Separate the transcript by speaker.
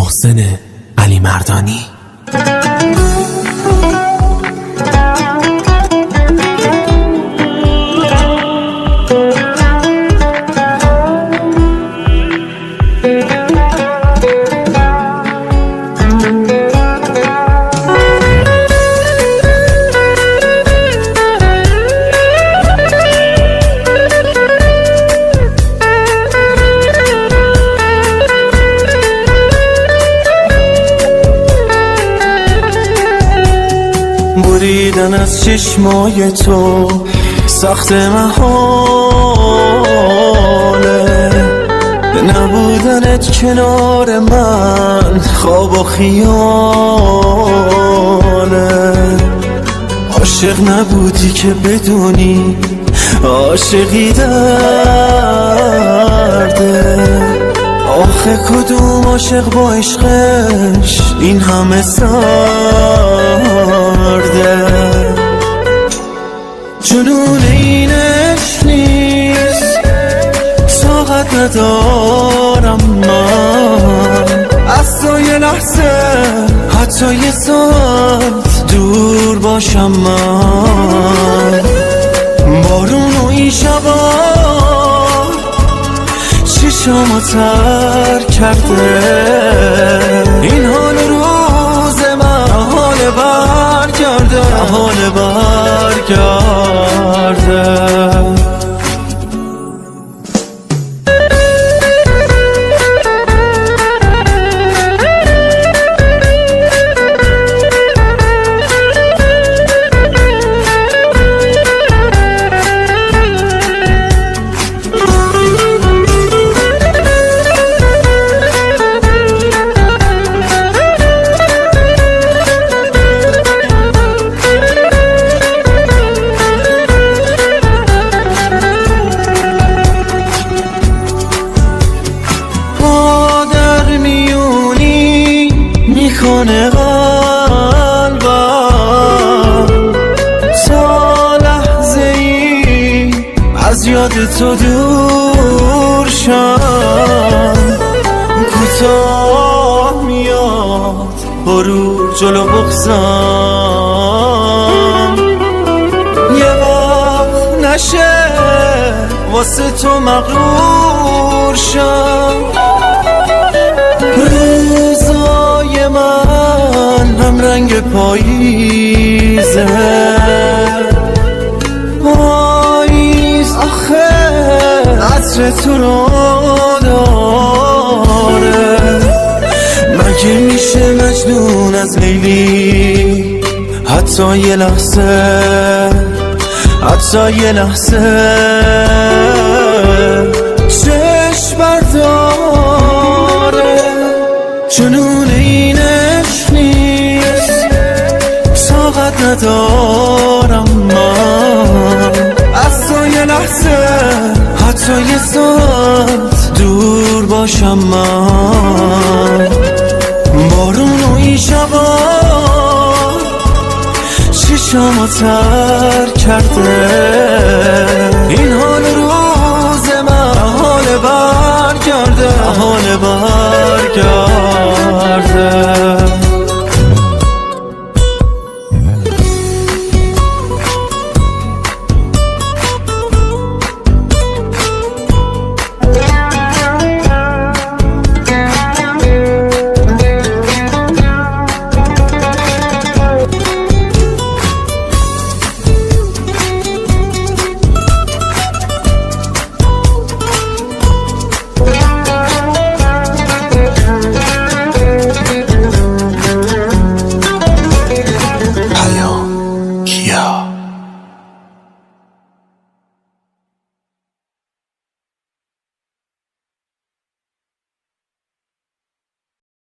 Speaker 1: محسن علی مردانی.
Speaker 2: بریدن از چشمای تو سخت محاله، نبودنت کنار من خواب و خیاله. عاشق نبودی که بدونی عاشقی درده، آخه کدوم عاشق با عشقش این همه سرده. جنون این عشق نیست، طاقت ندارم من از تو یه لحظه حتی یه ساعت دور باشم من. بارون و این شبا چشامو تر کرده، این حال روز من حال برگرده، حال برگرده. میکنه قلبم تا لحظه ای از یاد تو دور شم. کوتاه میاد برو جلو بغضم، یه وقت نشه واسه تو مغرور شم. روزای من هم رنگ پاییزه، پاییز آخه عطر تو رو داره. مگه میشه مجنون از لیلی حتی یه لحظه، حتی یه لحظه چشم برداره. جنون این عشق نیست، طاقت ندارم من از تو یه لحظه حتی یه ساعت دور باشم من. بارون و این شبا چشامو تر کرده، این حال روز من حال برگرده، حال برگرده.